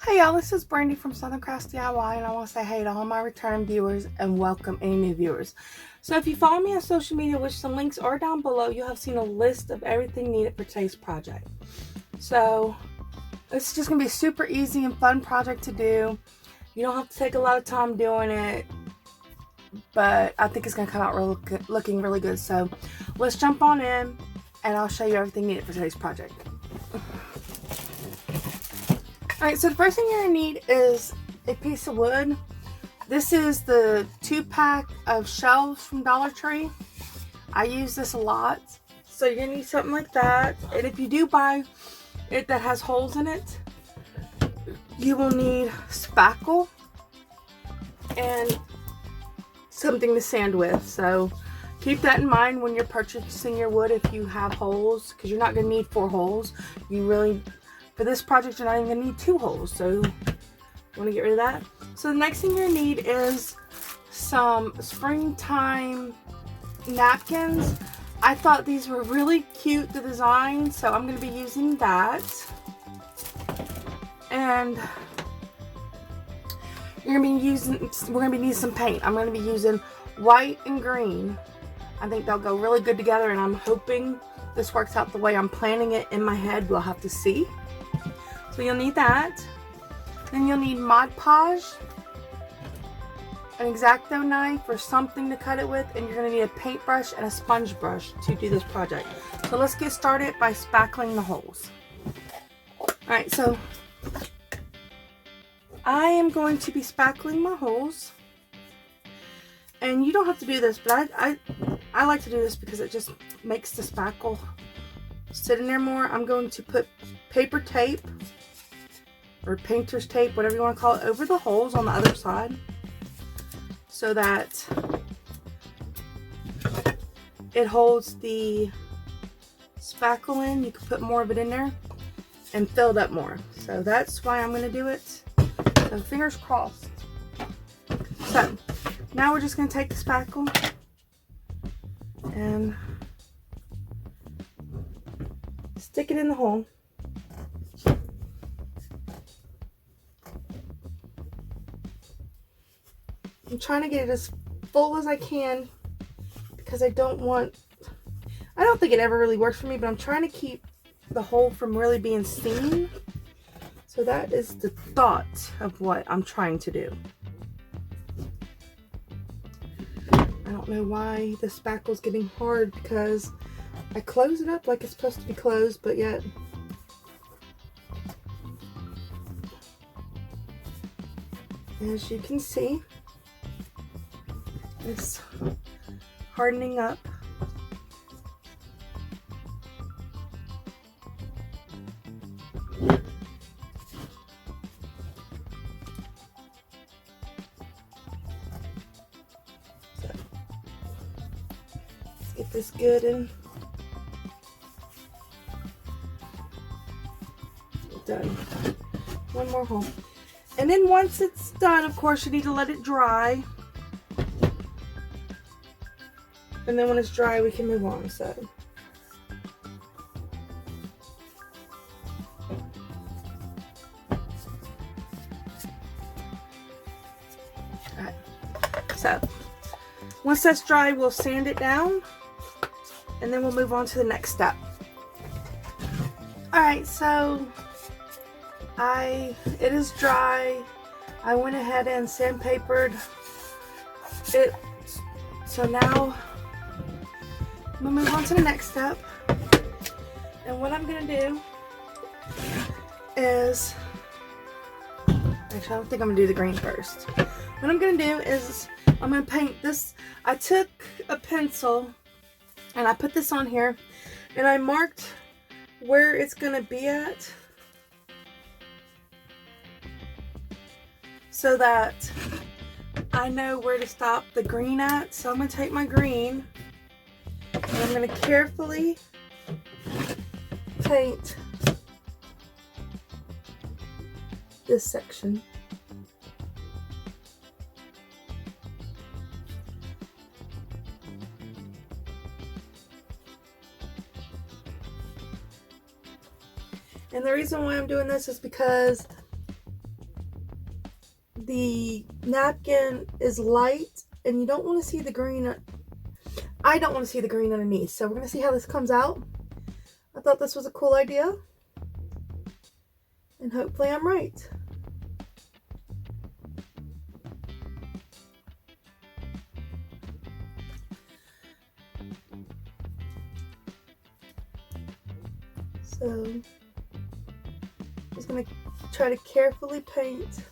Hey y'all, this is Brandy from Southern Cross DIY, and I want to say hey to all my returning viewers and welcome any new viewers. So if you follow me on social media, which the links are down below, you have seen a list of everything needed for today's project. So it's just going to be a super easy and fun project to do. You don't have to take a lot of time doing it, but I think it's going to come out looking really good. So let's jump on in and I'll show you everything needed for today's project. Alright, so the first thing you're going to need is a piece of wood. This is the 2-pack of shelves from Dollar Tree. I use this a lot. So you're going to need something like that. And if you do buy it that has holes in it, you will need spackle and something to sand with. So keep that in mind when you're purchasing your wood if you have holes, because you're not going to need 4 holes. For this project, you're not even going to need 2 holes, so you want to get rid of that. So the next thing you're going to need is some springtime napkins. I thought these were really cute, the design, so I'm going to be using that. And we're going to be needing some paint. I'm going to be using white and green. I think they'll go really good together, and I'm hoping this works out the way I'm planning it in my head. We'll have to see. So you'll need that. Then you'll need Mod Podge, an X-Acto knife or something to cut it with, and you're going to need a paintbrush and a sponge brush to do this project. So let's get started by spackling the holes. Alright, so I am going to be spackling my holes. And you don't have to do this, but I like to do this because it just makes the spackle sit in there more. I'm going to put paper tape or painter's tape, whatever you want to call it, over the holes on the other side so that it holds the spackle in. You can put more of it in there and fill it up more. So that's why I'm going to do it. So fingers crossed. So now we're just going to take the spackle and stick it in the hole. I'm trying to get it as full as I can because I don't think it ever really works for me, but I'm trying to keep the hole from really being seen. So that is the thought of what I'm trying to do. I don't know why the spackle's getting hard because I close it up like it's supposed to be closed, but yet as you can see, it's hardening up. So, let's get this good and done. One more hole. And then once it's done, of course, you need to let it dry. And then when it's dry, we can move on. So alright. So once that's dry, we'll sand it down and then we'll move on to the next step. Alright, so it is dry. I went ahead and sandpapered it. So now I'm going to move on to the next step. And what I'm going to do is, actually I don't think I'm going to do the green first. What I'm going to do is I'm going to paint this. I took a pencil and I put this on here and I marked where it's going to be at so that I know where to stop the green at. So I'm going to take my green and I'm going to carefully paint this section. And the reason why I'm doing this is because the napkin is light and you don't want to see the green. I don't want to see the green underneath. So we're going to see how this comes out. I thought this was a cool idea. And hopefully I'm right. So, just going to try to carefully paint.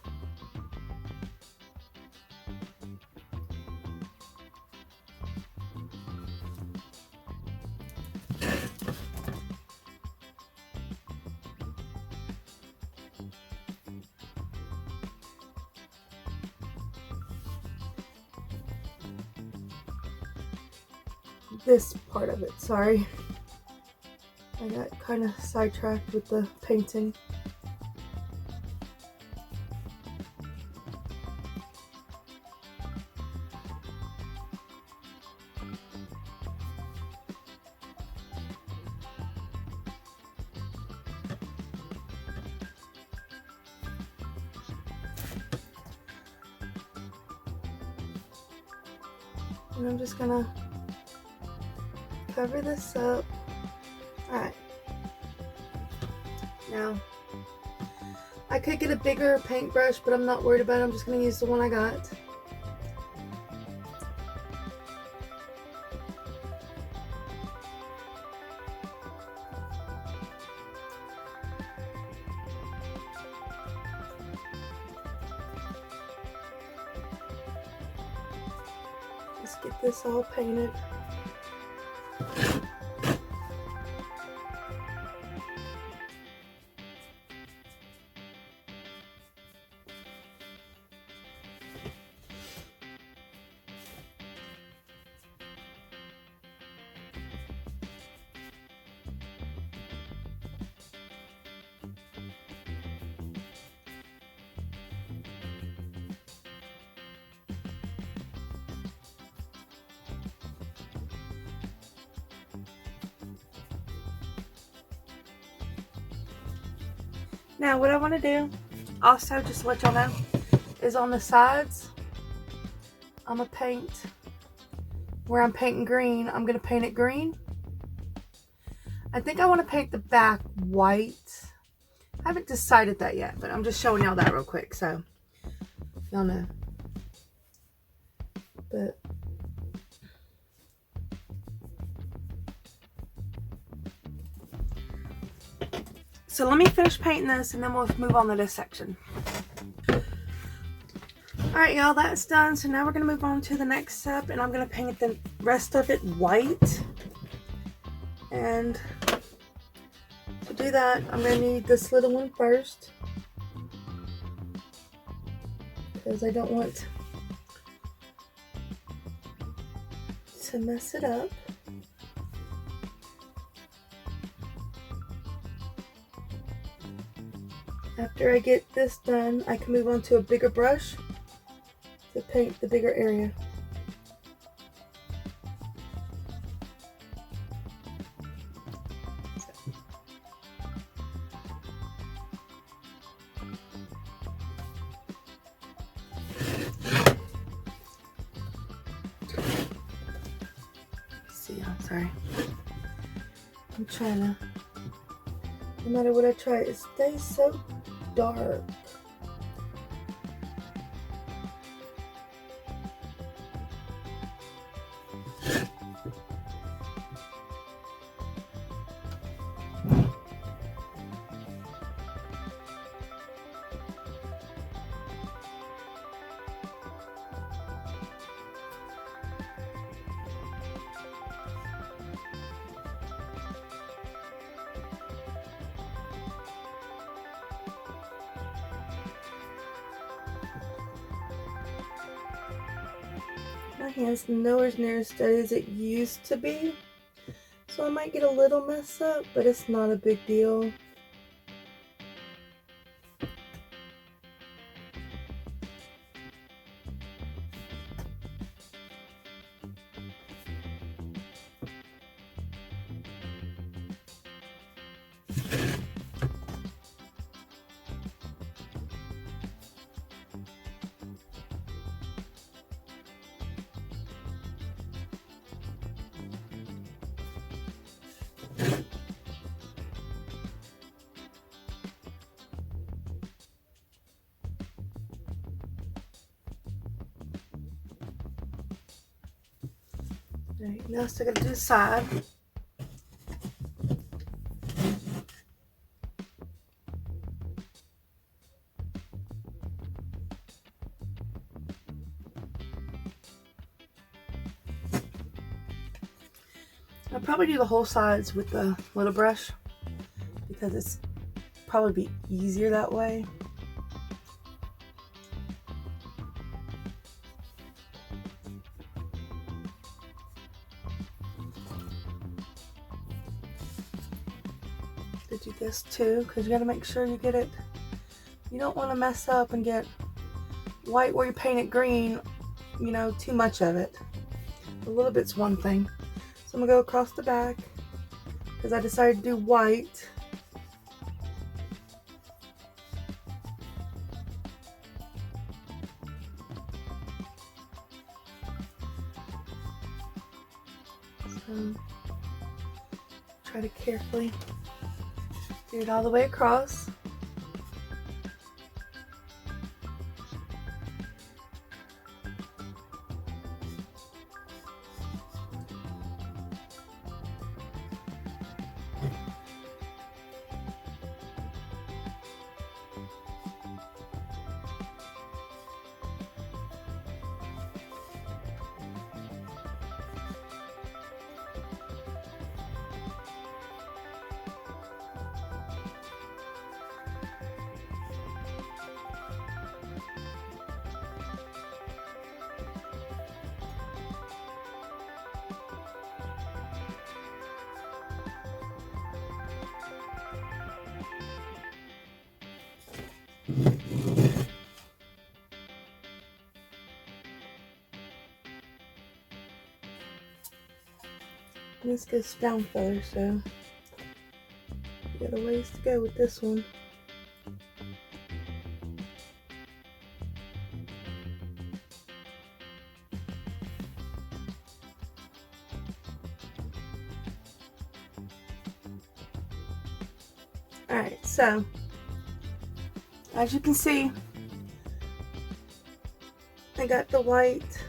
This part of it, sorry. I got kind of sidetracked with the painting. And I'm just gonna cover this up. Alright. Now, I could get a bigger paintbrush, but I'm not worried about it. I'm just going to use the one I got. Let's get this all painted. Now what I want to do, also just to let y'all know, is on the sides, I'm going to paint, where I'm painting green, I'm going to paint it green. I think I want to paint the back white. I haven't decided that yet, but I'm just showing y'all that real quick, so y'all know. But so let me finish painting this and then we'll move on to this section. Alright y'all, that's done. So now we're going to move on to the next step and I'm going to paint the rest of it white. And to do that, I'm going to need this little one first. Because I don't want to mess it up. After I get this done, I can move on to a bigger brush to paint the bigger area. See, I'm sorry. I'm trying to, no matter what I try, it stays so dark. My hand's nowhere near as steady as it used to be, so I might get a little mess up, but it's not a big deal. Alright, now still gotta do the side. I'll probably do the whole sides with the little brush because it's probably be easier that way. To do this too, because you got to make sure you get it. You don't want to mess up and get white where you paint it green, you know, too much of it. A little bit's one thing. So I'm gonna go across the back because I decided to do white. So try to carefully do it all the way across. This goes down further, so we got a ways to go with this one. Alright, so as you can see, I got the white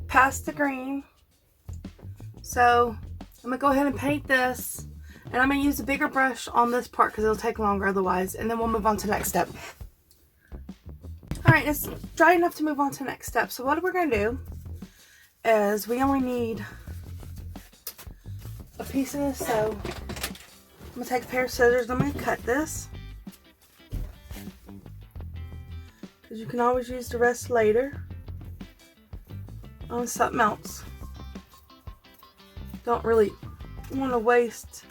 past the green. So I'm gonna go ahead and paint this, and I'm gonna use a bigger brush on this part because it'll take longer otherwise, and then we'll move on to the next step. Alright, it's dry enough to move on to the next step. So what we're gonna do is we only need a piece of this, so I'm gonna take a pair of scissors and I'm gonna cut this, because you can always use the rest later on something else. Don't really want to waste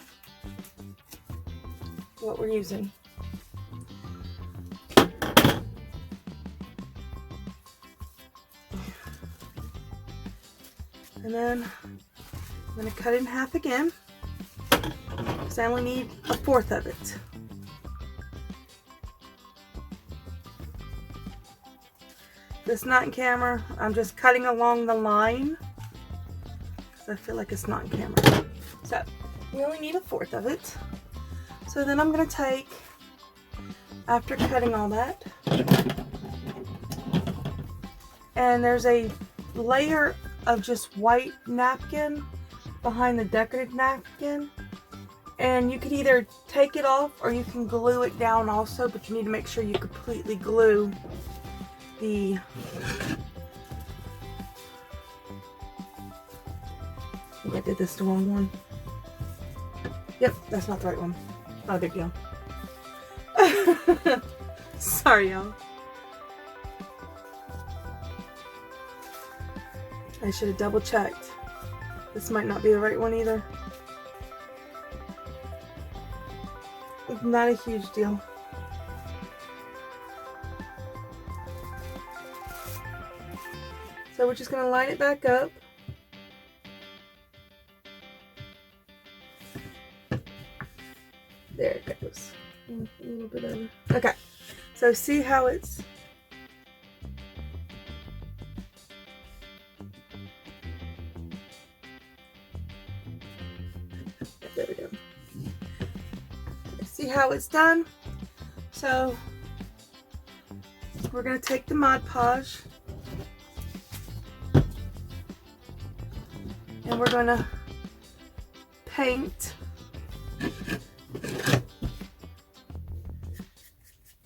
what we're using. And then I'm going to cut it in half again, because I only need a fourth of it. This not in camera, I'm just cutting along the line because I feel like it's not in camera. So we only need a fourth of it. So then I'm going to take, after cutting all that, and there's a layer of just white napkin behind the decorative napkin, and you could either take it off or you can glue it down also, but you need to make sure you completely glue the I think I did this the wrong one. Yep, that's not the right one. Not a big deal. Sorry, y'all. I should have double checked. This might not be the right one either. It's not a huge deal. So we're just going to line it back up. There it goes. A little bit over. Okay. So see how it's... There we go. See how it's done? So we're going to take the Mod Podge And we're gonna paint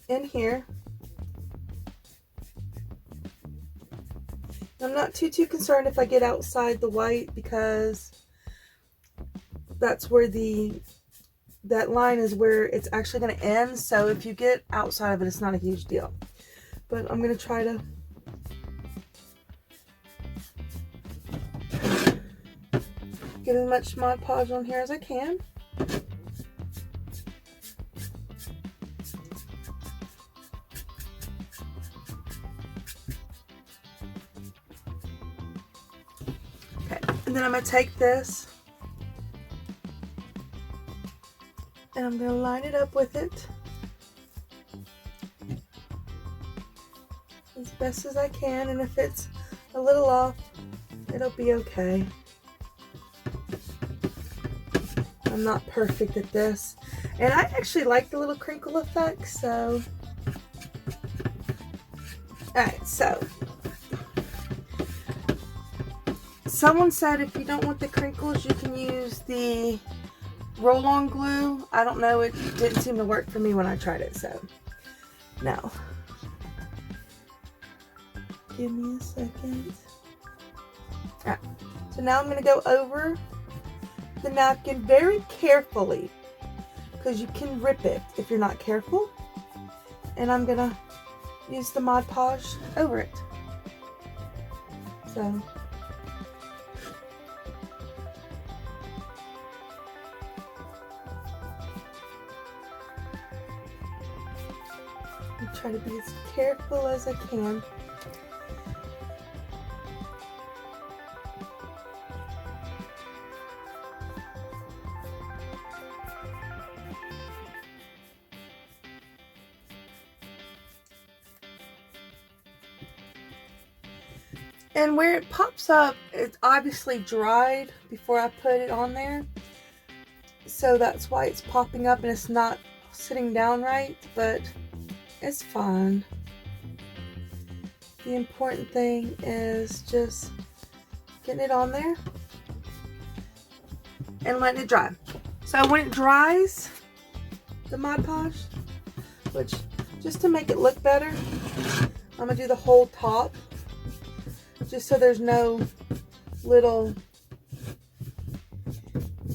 in here. I'm not too concerned if I get outside the white, because that's where that line is where it's actually going to end. So if you get outside of it, it's not a huge deal. But I'm going to try to get as much Mod Podge on here as I can. And then I'm going to take this and I'm going to line it up with it as best as I can. And if it's a little off, it'll be okay. I'm not perfect at this. And I actually like the little crinkle effect, so. Alright, so. Someone said if you don't want the crinkles, you can use the roll-on glue. I don't know, it didn't seem to work for me when I tried it, so no. Give me a second. Alright, so now I'm going to go over the napkin very carefully, because you can rip it if you're not careful. And I'm going to use the Mod Podge over it. So. Try to be as careful as I can. And where it pops up, it's obviously dried before I put it on there. So that's why it's popping up and it's not sitting down right, but it's fine. The important thing is just getting it on there and letting it dry. So when it dries, the Mod Podge, which just to make it look better, I'm gonna do the whole top, just so there's no little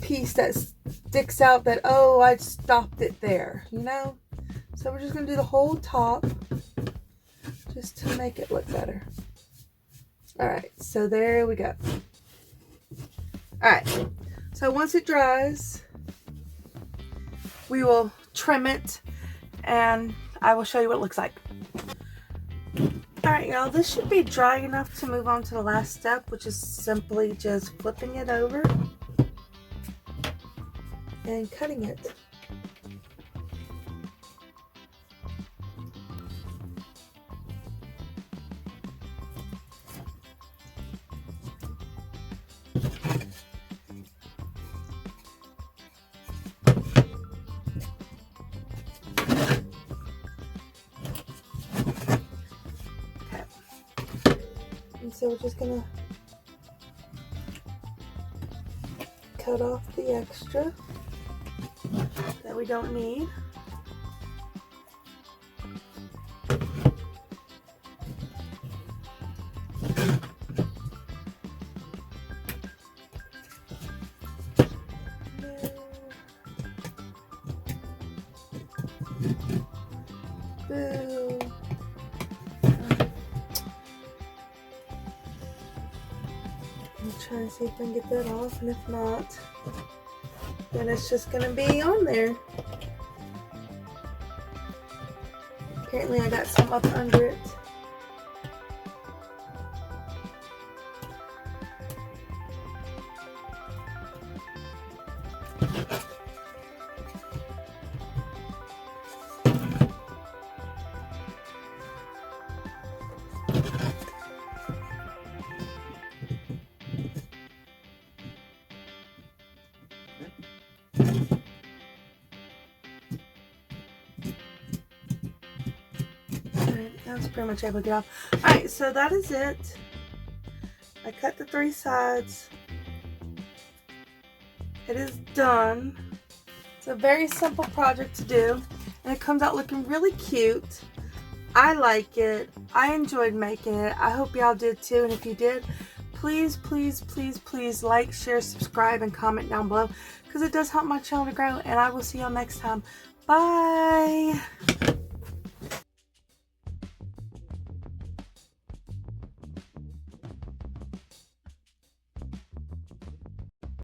piece that sticks out that, oh, I stopped it there, you know? So we're just going to do the whole top just to make it look better. Alright, so there we go. Alright, so once it dries, we will trim it and I will show you what it looks like. Alright y'all, this should be dry enough to move on to the last step, which is simply just flipping it over and cutting it. So we're just gonna cut off the extra that we don't need. Boo. I'm trying to see if I can get that off, and if not, then it's just gonna be on there. Apparently I got some up under it. That's pretty much able to get off. Alright, so that is it. I cut the 3 sides. it is done. It's a very simple project to do, and it comes out looking really cute. I like it. I enjoyed making it. I hope y'all did too, and if you did, please, please, please, please like, share, subscribe, and comment down below, because it does help my channel to grow, and I will see y'all next time. Bye!